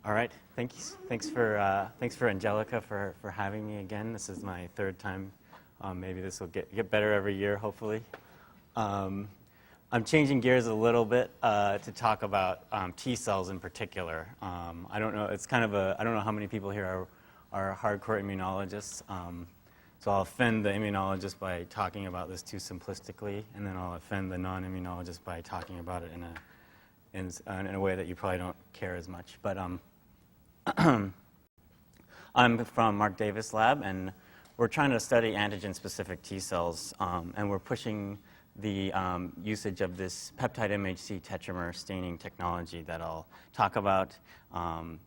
All right, thanks. Thanks for Angelica for having me again. This is my third time. Maybe this will get better every year, hopefully. I'm changing gears a little bit to talk about T cells in particular. I don't know. It's kind of I don't know how many people here are hardcore immunologists. So I'll offend the immunologist by talking about this too simplistically, and then I'll offend the non-immunologist by talking about it in a way that you probably don't care as much. But I'm from Mark Davis' lab, and we're trying to study antigen-specific T cells, and we're pushing the usage of this peptide MHC tetramer staining technology that I'll talk about,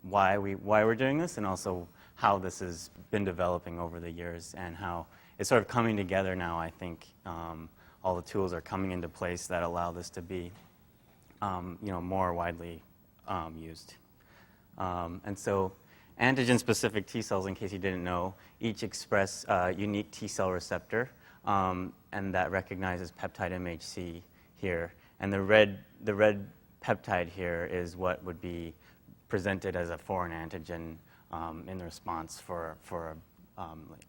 why we're doing this, and also how this has been developing over the years, and how it's sort of coming together now. I think all the tools are coming into place that allow this to be more widely used. And so antigen-specific T cells, in case you didn't know, each express a unique T cell receptor, and that recognizes peptide MHC here. And the red peptide here is what would be presented as a foreign antigen in the response for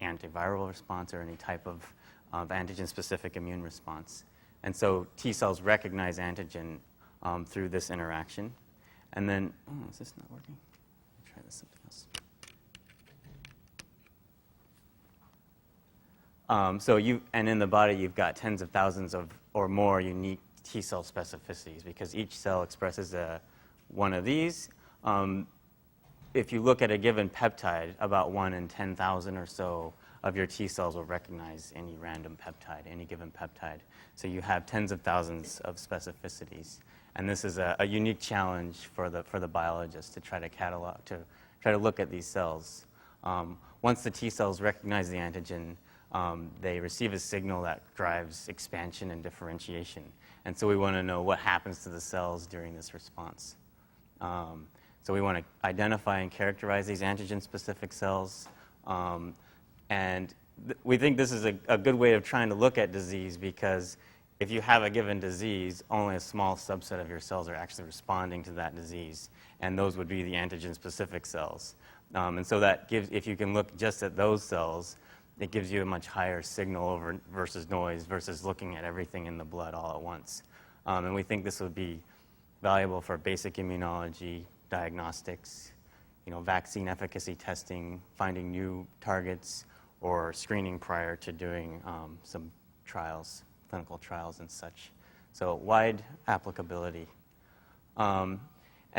antiviral response or any type of antigen-specific immune response. And so T cells recognize antigen through this interaction. And then, is this not working? Let me try this something else. And in the body, you've got tens of thousands of or more unique T cell specificities because each cell expresses one of these. If you look at a given peptide, about 1 in 10,000 or so of your T cells will recognize any random peptide, any given peptide. So you have tens of thousands of specificities. And this is a unique challenge for the biologist to try to catalog, to try to look at these cells. Once the T cells recognize the antigen, they receive a signal that drives expansion and differentiation. And so we want to know what happens to the cells during this response. So we want to identify and characterize these antigen-specific cells. And we think this is a good way of trying to look at disease because if you have a given disease, only a small subset of your cells are actually responding to that disease. And those would be the antigen-specific cells. And so that gives, if you can look just at those cells, it gives you a much higher signal versus noise versus looking at everything in the blood all at once. And we think this would be valuable for basic immunology, diagnostics, vaccine efficacy testing, finding new targets, or screening prior to doing some trials, clinical trials and such. So wide applicability. And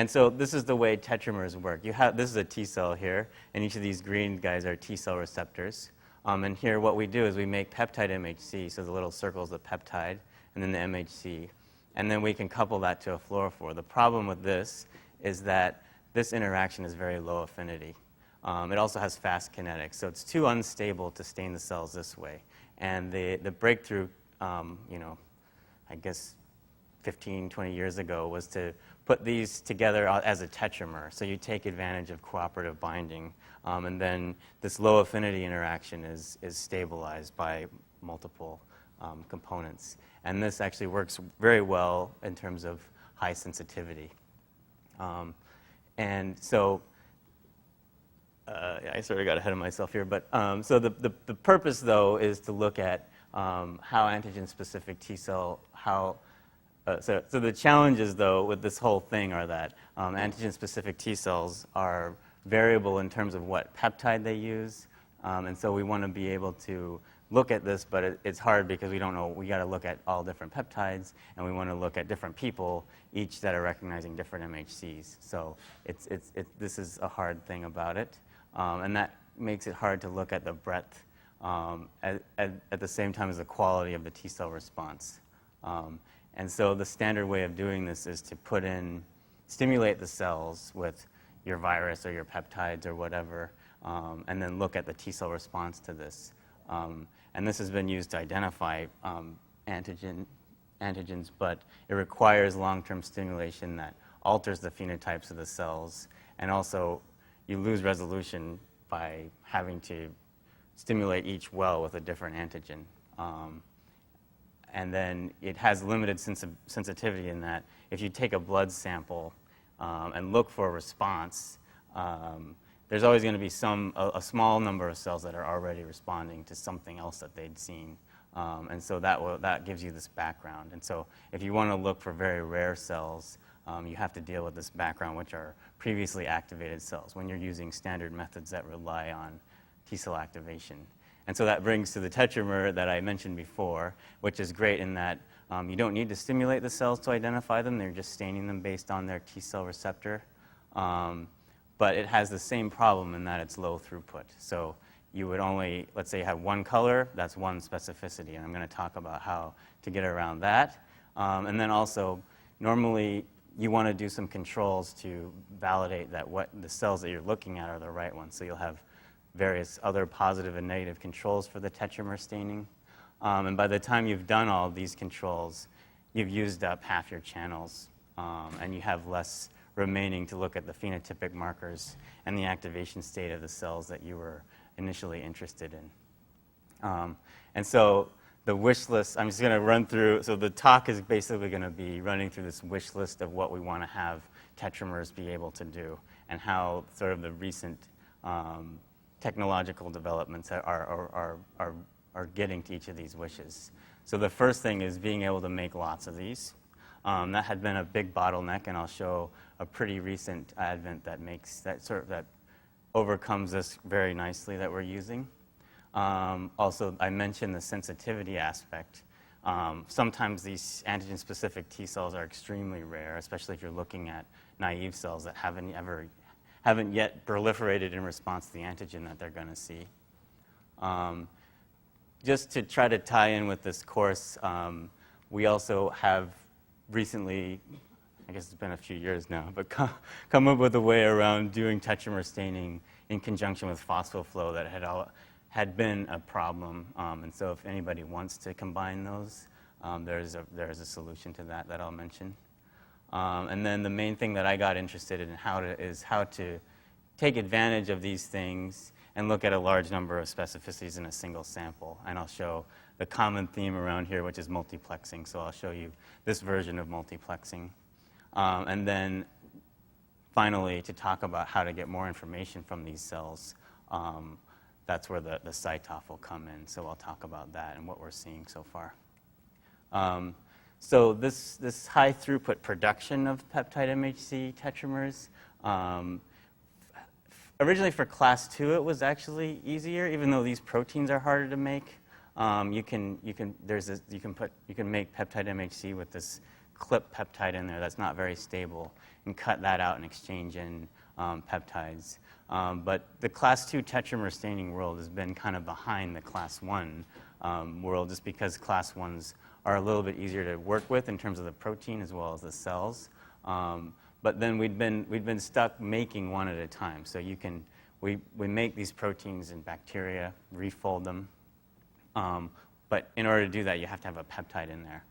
so this is the way tetramers work. This is a T cell here, and each of these green guys are T cell receptors. And here what we do is we make peptide MHC, so the little circle's the peptide, and then the MHC. And then we can couple that to a fluorophore. The problem with this is that this interaction is very low affinity. It also has fast kinetics, so it's too unstable to stain the cells this way. And the breakthrough, I guess 15, 20 years ago was to put these together as a tetramer. So you take advantage of cooperative binding, and then this low affinity interaction is stabilized by multiple components. And this actually works very well in terms of high sensitivity. And so I sort of got ahead of myself here, but so the purpose, though, is to look at how antigen-specific T cell, so the challenges, though, with this whole thing are that antigen-specific T cells are variable in terms of what peptide they use, and so we want to be able to look at this, but it's hard because we don't know. We got to look at all different peptides, and we want to look at different people, each that are recognizing different MHCs. So this is a hard thing about it, and that makes it hard to look at the breadth at the same time as the quality of the T cell response. And so the standard way of doing this is to stimulate the cells with your virus or your peptides or whatever, and then look at the T cell response to this. And this has been used to identify antigens, but it requires long-term stimulation that alters the phenotypes of the cells. And also, you lose resolution by having to stimulate each well with a different antigen. And then it has limited sensitivity in that if you take a blood sample and look for a response, there's always going to be a small number of cells that are already responding to something else that they'd seen. And so that gives you this background. And so if you want to look for very rare cells, you have to deal with this background, which are previously activated cells, when you're using standard methods that rely on T-cell activation. And so that brings to the tetramer that I mentioned before, which is great in that you don't need to stimulate the cells to identify them. They're just staining them based on their T-cell receptor. But it has the same problem in that it's low throughput. So you would only, let's say, have one color. That's one specificity. And I'm going to talk about how to get around that. And then also, normally, you want to do some controls to validate that what the cells that you're looking at are the right ones. So you'll have various other positive and negative controls for the tetramer staining. And by the time you've done all of these controls, you've used up half your channels, and you have less remaining to look at the phenotypic markers and the activation state of the cells that you were initially interested in. And so the wish list, I'm just going to run through. So the talk is basically going to be running through this wish list of what we want to have tetramers be able to do and how sort of the recent technological developments are getting to each of these wishes. So the first thing is being able to make lots of these. That had been a big bottleneck, and I'll show a pretty recent advent that overcomes this very nicely that we're using. Also, I mentioned the sensitivity aspect. Sometimes these antigen-specific T cells are extremely rare, especially if you're looking at naive cells that haven't yet proliferated in response to the antigen that they're going to see. Just to try to tie in with this course, we also have recently, I guess it's been a few years now, but come up with a way around doing tetramer staining in conjunction with phosphoflow that had been a problem. And so if anybody wants to combine those, there's a solution to that I'll mention. And then the main thing that I got interested in is how to take advantage of these things and look at a large number of specificities in a single sample. And I'll show the common theme around here, which is multiplexing. So I'll show you this version of multiplexing. And then finally, to talk about how to get more information from these cells, that's where the CyTOF will come in. So I'll talk about that and what we're seeing so far. So this high throughput production of peptide MHC tetramers, originally for class 2 it was actually easier, even though these proteins are harder to make. You can make peptide MHC with this clip peptide in there that's not very stable and cut that out and exchange in peptides. But the class 2 tetramer staining world has been kind of behind the class 1 world, just because class 1s are a little bit easier to work with in terms of the protein as well as the cells. But then we'd been stuck making one at a time. So we make these proteins in bacteria, refold them. But in order to do that, you have to have a peptide in there.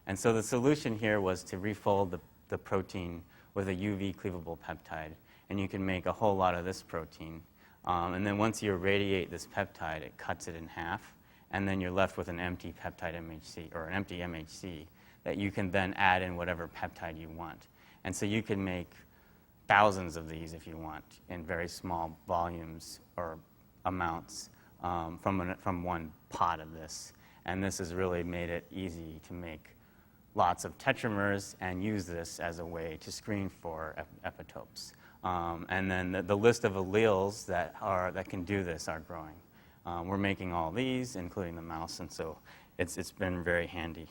And so the solution here was to refold the protein with a UV cleavable peptide. And you can make a whole lot of this protein. And then once you irradiate this peptide, it cuts it in half. And then you're left with an empty peptide MHC, or an empty MHC, that you can then add in whatever peptide you want. And so you can make thousands of these if you want in very small volumes or amounts from one pot of this. And this has really made it easy to make lots of tetramers and use this as a way to screen for epitopes. And then the list of alleles that can do this are growing. We're making all these, including the mouse, and so it's been very handy.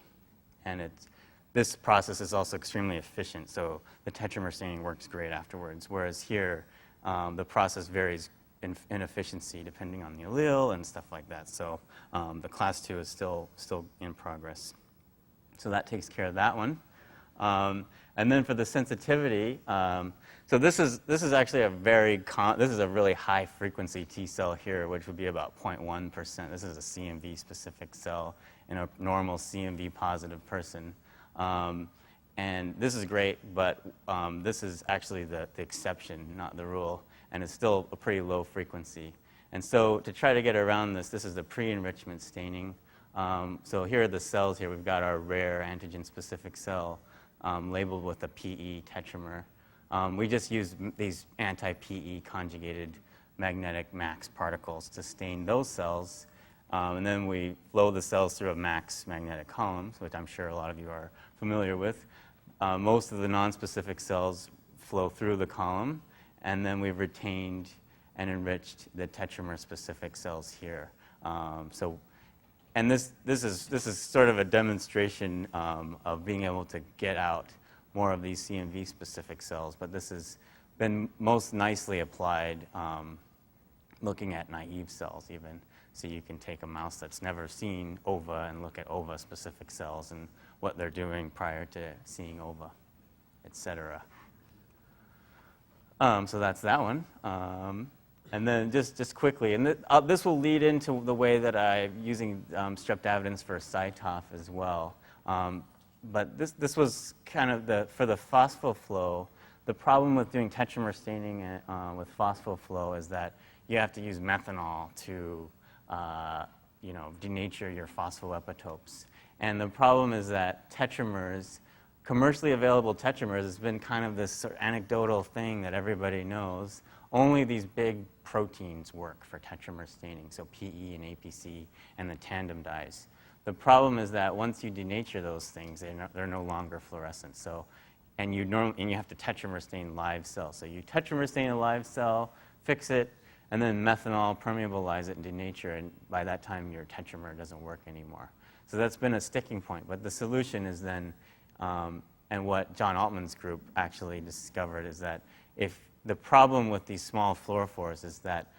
And this process is also extremely efficient, so the tetramer staining works great afterwards, whereas here the process varies in efficiency depending on the allele and stuff like that. So the class 2 is still in progress. So that takes care of that one. And then for the sensitivity, so this is actually this is a really high frequency T cell here, which would be about 0.1%. This is a CMV specific cell in a normal CMV positive person. And this is great, but this is actually the exception, not the rule, and it's still a pretty low frequency. And so to try to get around this is the pre-enrichment staining. So here are the cells here. We've got our rare antigen-specific cell labeled with a PE tetramer. We just use these anti-PE conjugated magnetic max particles to stain those cells. And then we flow the cells through a max magnetic column, which I'm sure a lot of you are familiar with. Most of the nonspecific cells flow through the column, and then we've retained and enriched the tetramer-specific cells here. And this is sort of a demonstration of being able to get out more of these CMV-specific cells, but this has been most nicely applied looking at naive cells even. So you can take a mouse that's never seen ova and look at ova-specific cells and what they're doing prior to seeing ova, et cetera. So that's that one. And then just quickly, and this will lead into the way that I'm using streptavidins for cytoph as well. But this was kind of for the phosphoflow. The problem with doing tetramer staining with phosphoflow is that you have to use methanol to denature your phosphoepitopes. And the problem is that tetramers, commercially available tetramers, has been kind of this sort of anecdotal thing that everybody knows. Only these big proteins work for tetramer staining, so PE and APC and the tandem dyes. The problem is that once you denature those things, they're no longer fluorescent. And you have to tetramer stain live cells. So you tetramer stain a live cell, fix it, and then methanol permeabilize it and denature, and by that time your tetramer doesn't work anymore. So that's been a sticking point. But the solution is then, and what John Altman's group actually discovered is that if the problem with these small fluorophores is that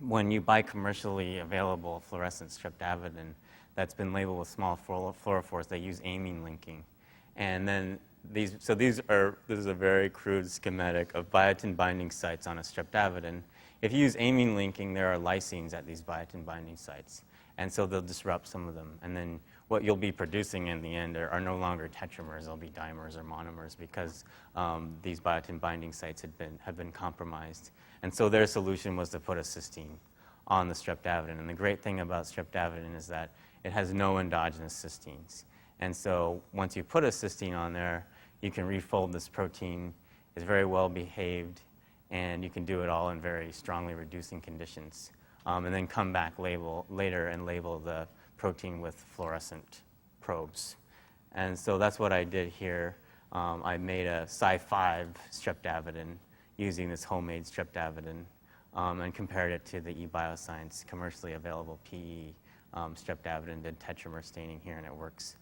when you buy commercially available fluorescent streptavidin that's been labeled with small fluorophores, they use amine linking. And then this is a very crude schematic of biotin binding sites on a streptavidin. If you use amine linking, there are lysines at these biotin binding sites. And so they'll disrupt some of them. And then what you'll be producing in the end are no longer tetramers, they'll be dimers or monomers because these biotin binding sites have been compromised. And so their solution was to put a cysteine on the streptavidin. And the great thing about streptavidin is that it has no endogenous cysteines. And so once you put a cysteine on there, you can refold this protein. It's very well behaved, and you can do it all in very strongly reducing conditions. And then come back later and label the protein with fluorescent probes. And so that's what I did here. I made a Cy5 streptavidin using this homemade streptavidin and compared it to the eBioscience commercially available PE streptavidin, did tetramer staining here, and it works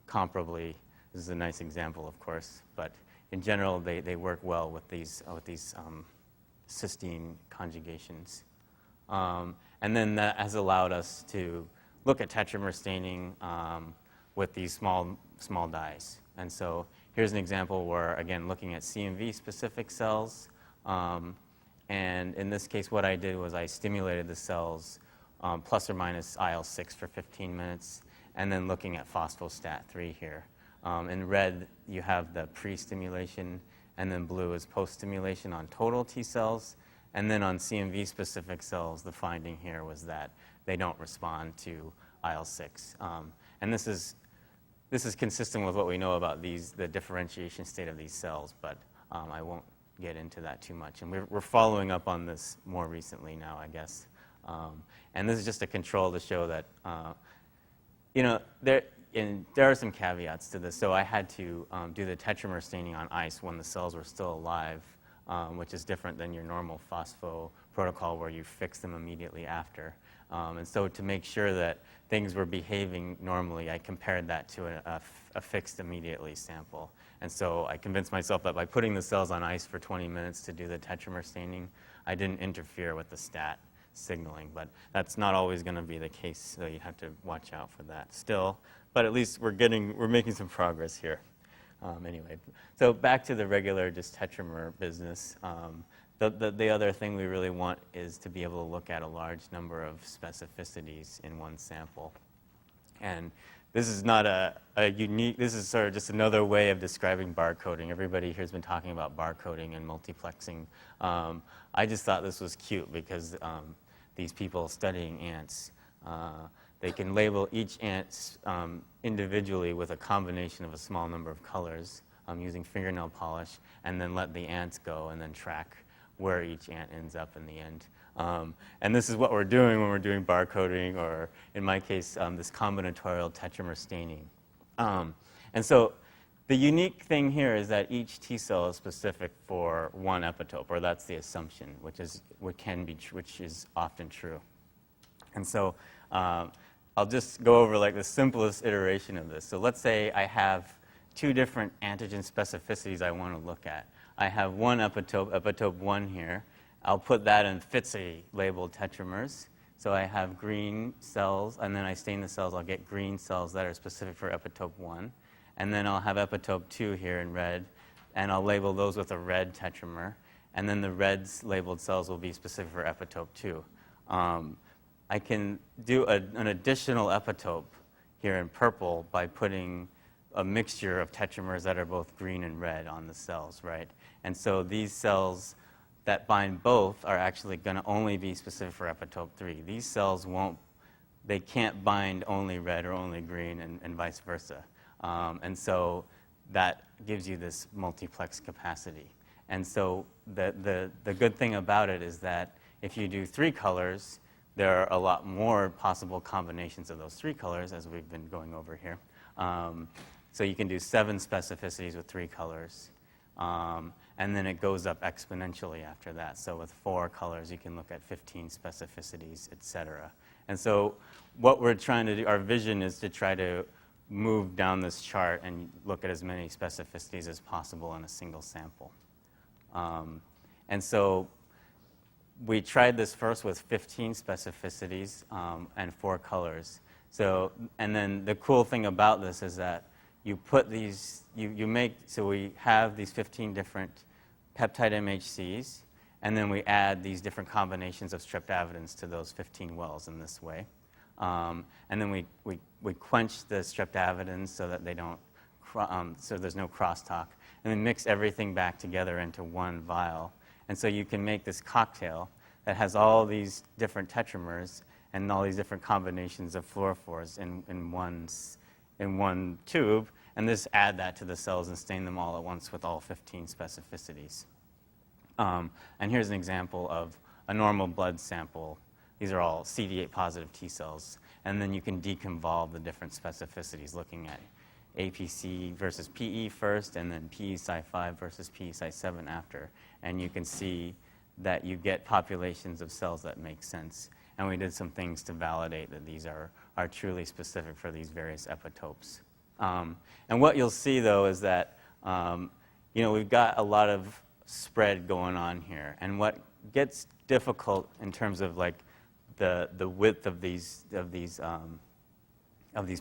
comparably. This is a nice example, of course, but in general, they work well with these cysteine conjugations. And then that has allowed us to look at tetramer staining with these small dyes. And so here's an example where, again, looking at CMV-specific cells. And in this case, what I did was I stimulated the cells plus or minus IL-6 for 15 minutes, and then looking at phosphostat 3 here. In red, you have the pre-stimulation, and then blue is post-stimulation on total T cells. And then on CMV-specific cells, the finding here was that they don't respond to IL-6. And this is consistent with what we know about the differentiation state of these cells, but I won't get into that too much. And we're following up on this more recently now, I guess. And this is just a control to show that, there are some caveats to this. So I had to do the tetramer staining on ice when the cells were still alive, which is different than your normal phospho protocol where you fix them immediately after. And so to make sure that things were behaving normally, I compared that to a fixed immediately sample. And so I convinced myself that by putting the cells on ice for 20 minutes to do the tetramer staining, I didn't interfere with the stat signaling. But that's not always going to be the case, so you have to watch out for that still. But at least we're making some progress here. Anyway, so back to the regular just tetramer business. The other thing we really want is to be able to look at a large number of specificities in one sample. And this is not this is sort of just another way of describing barcoding. Everybody here has been talking about barcoding and multiplexing. I just thought this was cute because these people studying ants, they can label each ant individually with a combination of a small number of colors using fingernail polish, and then let the ants go and then track where each ant ends up in the end. And this is what we're doing when we're doing barcoding, or in my case, this combinatorial tetramer staining. And so the unique thing here is that each T cell is specific for one epitope, or that's the assumption, which is often true. And so I'll just go over like the simplest iteration of this. So let's say I have two different antigen specificities I want to look at. I have one epitope, epitope 1 here. I'll put that in FITSI labeled tetramers. So I have green cells, and then I stain the cells. I'll get green cells that are specific for epitope 1. And then I'll have epitope 2 here in red, and I'll label those with a red tetramer. And then the red labeled cells will be specific for epitope 2. I can do an additional epitope here in purple by putting a mixture of tetramers that are both green and red on the cells, right? And so these cells that bind both are actually going to only be specific for epitope 3. These cells they can't bind only red or only green, and vice versa. And so that gives you this multiplex capacity. And so the good thing about it is that if you do 3 colors, there are a lot more possible combinations of those 3 colors, as we've been going over here. So you can do 7 specificities with 3 colors. And then it goes up exponentially after that. So with 4 colors, you can look at 15 specificities, et cetera. And so what we're trying to do, our vision is to try to move down this chart and look at as many specificities as possible in a single sample. And so we tried this first with 15 specificities and 4 colors. So, and then the cool thing about this is that you put these, so we have these 15 different peptide MHCs, and then we add these different combinations of streptavidins to those 15 wells in this way. And then we quench the streptavidins so that they don't, so there's no crosstalk, and then mix everything back together into one vial. And so you can make this cocktail that has all these different tetramers and all these different combinations of fluorophores in one tube, and just add that to the cells and stain them all at once with all 15 specificities. And here's an example of a normal blood sample. These are all CD8 positive T cells. And then you can deconvolve the different specificities, looking at APC versus PE first, and then PE Cy5 versus PE Cy7 after. And you can see that you get populations of cells that make sense. And we did some things to validate that these are truly specific for these various epitopes. And what you'll see, though, is that we've got a lot of spread going on here. And what gets difficult in terms of like the width of these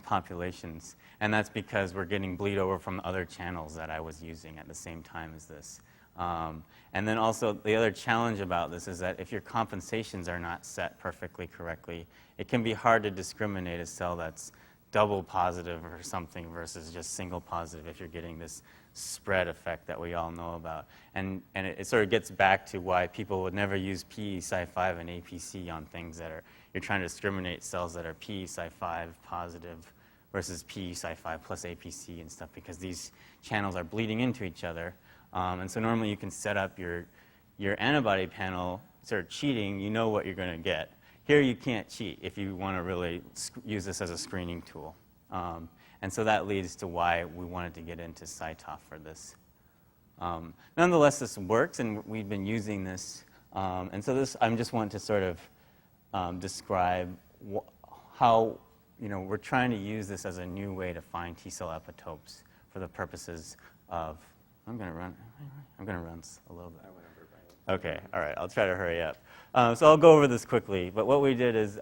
populations, and that's because we're getting bleed over from other channels that I was using at the same time as this. And then also the other challenge about this is that if your compensations are not set perfectly correctly, it can be hard to discriminate a cell that's double positive or something versus just single positive if you're getting this spread effect that we all know about. And it sort of gets back to why people would never use PE Cy5 and APC on things that you're trying to discriminate cells that are PE Cy5 positive versus PE Cy5 plus APC and stuff, because these channels are bleeding into each other. And so normally you can set up your antibody panel sort of cheating, you know what you're going to get. Here you can't cheat if you want to really use this as a screening tool. And so that leads to why we wanted to get into CyTOF for this. Nonetheless, this works, and we've been using this. And so I'm just wanting to sort of describe how we're trying to use this as a new way to find T-cell epitopes for the purposes of, I'm going to run a little bit. Okay, all right, I'll try to hurry up. So I'll go over this quickly, but what we did is,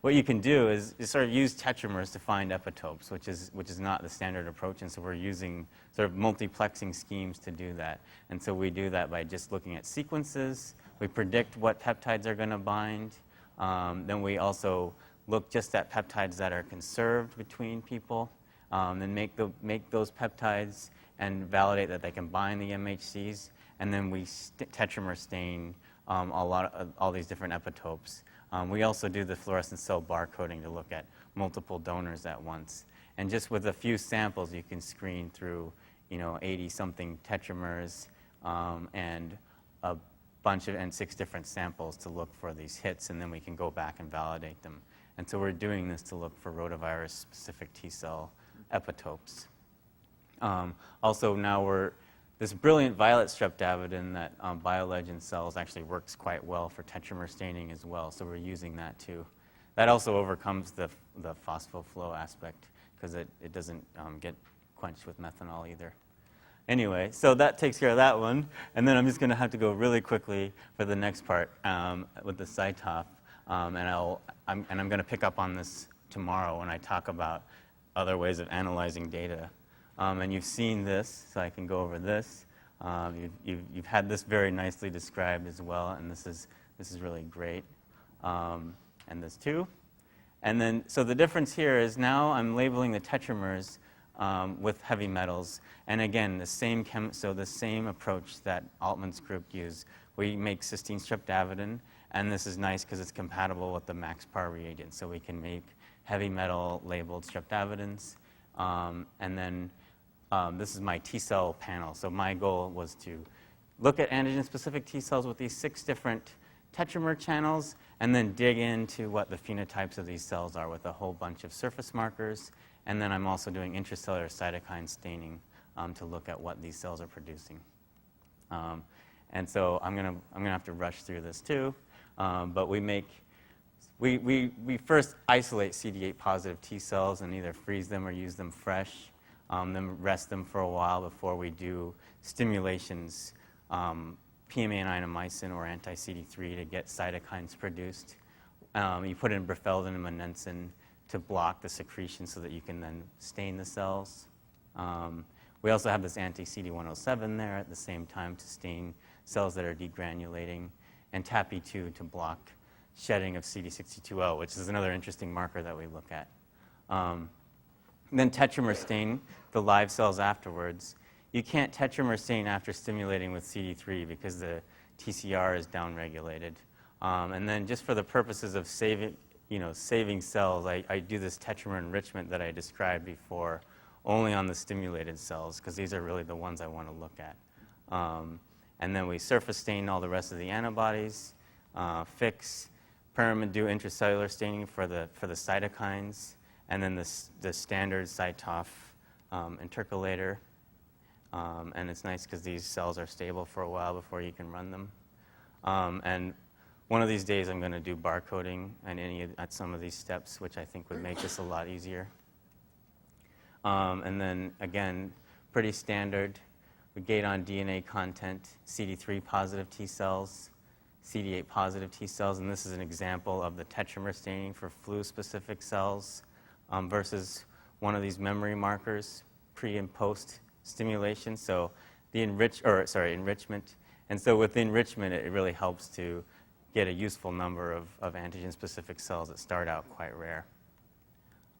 what you can do is sort of use tetramers to find epitopes, which is not the standard approach, and so we're using sort of multiplexing schemes to do that. And so we do that by just looking at sequences. We predict what peptides are going to bind. Then we also look just at peptides that are conserved between people, then make those peptides and validate that they can bind the MHCs. And then we tetramer stain all these different epitopes. We also do the fluorescent cell barcoding to look at multiple donors at once. And just with a few samples, you can screen through 80-something tetramers and a bunch of, and 6 different samples to look for these hits, and then we can go back and validate them. And so we're doing this to look for rotavirus-specific T-cell epitopes. Also, now this brilliant violet streptavidin that BioLegend sells actually works quite well for tetramer staining as well, so we're using that too. That also overcomes the phosphoflow aspect because it doesn't get quenched with methanol either. Anyway, so that takes care of that one, and then I'm just going to have to go really quickly for the next part with the CyTOF, and I'm going to pick up on this tomorrow when I talk about other ways of analyzing data. And you've seen this, so I can go over this. You've had this very nicely described as well, and this is really great. And this too. And then, so the difference here is now I'm labeling the tetramers with heavy metals. And again, the same approach that Altman's group used. We make cysteine streptavidin, and this is nice because it's compatible with the MaxPAR reagent. So we can make heavy metal labeled streptavidins. And then this is my T-cell panel. So my goal was to look at antigen-specific T-cells with these 6 different tetramer channels, and then dig into what the phenotypes of these cells are with a whole bunch of surface markers. And then I'm also doing intracellular cytokine staining to look at what these cells are producing. And so I'm gonna have to rush through this too. But we first isolate CD8 positive T cells and either freeze them or use them fresh. Then rest them for a while before we do stimulations, PMA and inamycin or anti-CD3 to get cytokines produced. You put in Berfeldin and Monensin to block the secretion so that you can then stain the cells. We also have this anti-CD107 there at the same time to stain cells that are degranulating, and TAPI2 to block shedding of CD62L, which is another interesting marker that we look at. Then tetramer stain the live cells afterwards. You can't tetramer stain after stimulating with CD3 because the TCR is downregulated. And then just for the purposes of saving cells, I do this tetramer enrichment that I described before only on the stimulated cells because these are really the ones I want to look at. And then we surface stain all the rest of the antibodies, fix, pyramid do intracellular staining for the cytokines, and then the standard CyTOF intercalator. And it's nice because these cells are stable for a while before you can run them. And one of these days I'm going to do barcoding at some of these steps, which I think would make this a lot easier. And then again, pretty standard. We gate on DNA content, CD3 positive T cells, CD8 positive T cells, and this is an example of the tetramer staining for flu-specific cells versus one of these memory markers, pre and post stimulation. So the enrichment. And so with the enrichment, it really helps to get a useful number of antigen-specific cells that start out quite rare.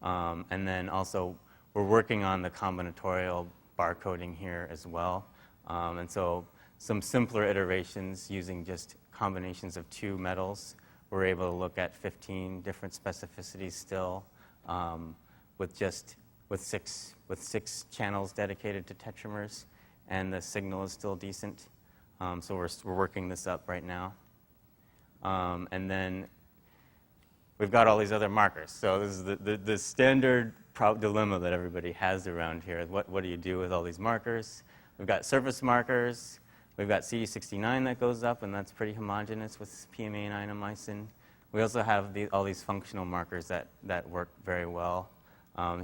And then also, we're working on the combinatorial barcoding here as well. And so some simpler iterations using just combinations of 2 metals. We're able to look at 15 different specificities still with 6 channels dedicated to tetramers, and the signal is still decent. So we're working this up right now. And then we've got all these other markers. So this is the standard dilemma that everybody has around here. What do you do with all these markers? We've got surface markers. We've got CD69 that goes up, and that's pretty homogeneous with PMA and inamycin. We also have all these functional markers that work very well.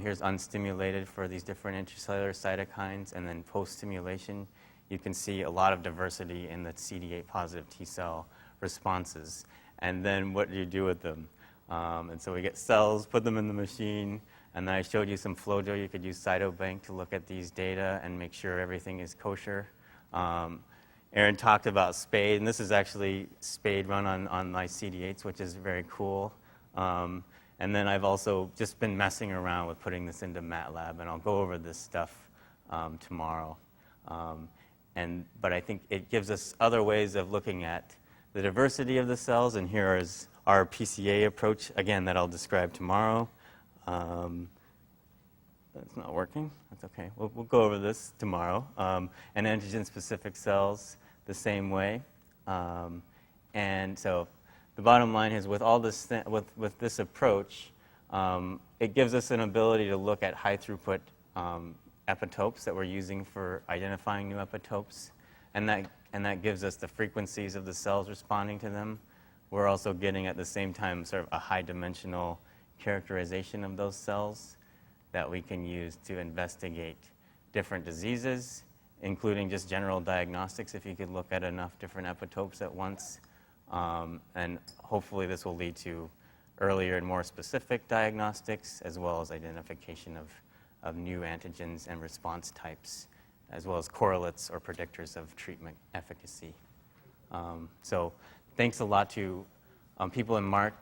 Here's unstimulated for these different intracellular cytokines, and then post-stimulation, you can see a lot of diversity in the CD8 positive T cell responses. And then what do you do with them? And so we get cells, put them in the machine, and then I showed you some FlowJo. You could use Cytobank to look at these data and make sure everything is kosher. Aaron talked about SPADE, and this is actually SPADE run on my CD8s, which is very cool. And then I've also just been messing around with putting this into MATLAB, and I'll go over this stuff tomorrow. But I think it gives us other ways of looking at the diversity of the cells, and here is our PCA approach, again, that I'll describe tomorrow. It's not working. That's okay. We'll go over this tomorrow. And antigen-specific cells the same way. And so the bottom line is with all this, with this approach, it gives us an ability to look at high throughput epitopes that we're using for identifying new epitopes. And that gives us the frequencies of the cells responding to them. We're also getting at the same time sort of a high dimensional characterization of those cells that we can use to investigate different diseases, including just general diagnostics if you could look at enough different epitopes at once. And hopefully this will lead to earlier and more specific diagnostics, as well as identification of new antigens and response types, as well as correlates or predictors of treatment efficacy. So thanks a lot to people in Mark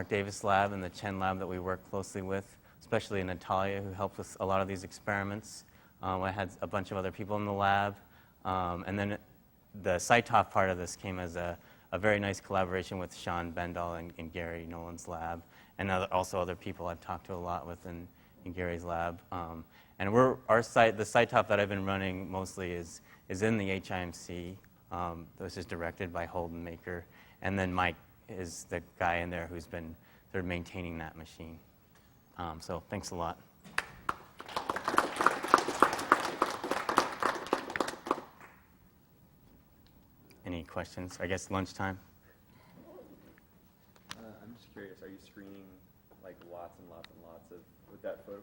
Davis' lab and the Chen lab that we work closely with, especially Natalia, who helped with a lot of these experiments. I had a bunch of other people in the lab. And then the CyTOF part of this came as a very nice collaboration with Sean Bendall in Gary Nolan's lab, and also other people I've talked to a lot with in Gary's lab. And the CyTOF that I've been running mostly is in the HIMC. This is directed by Holden Maker. And then Mike is the guy in there who's been sort of maintaining that machine. So thanks a lot. Any questions? I guess lunchtime. I'm just curious, are you screening like lots and lots and lots of, with that photo?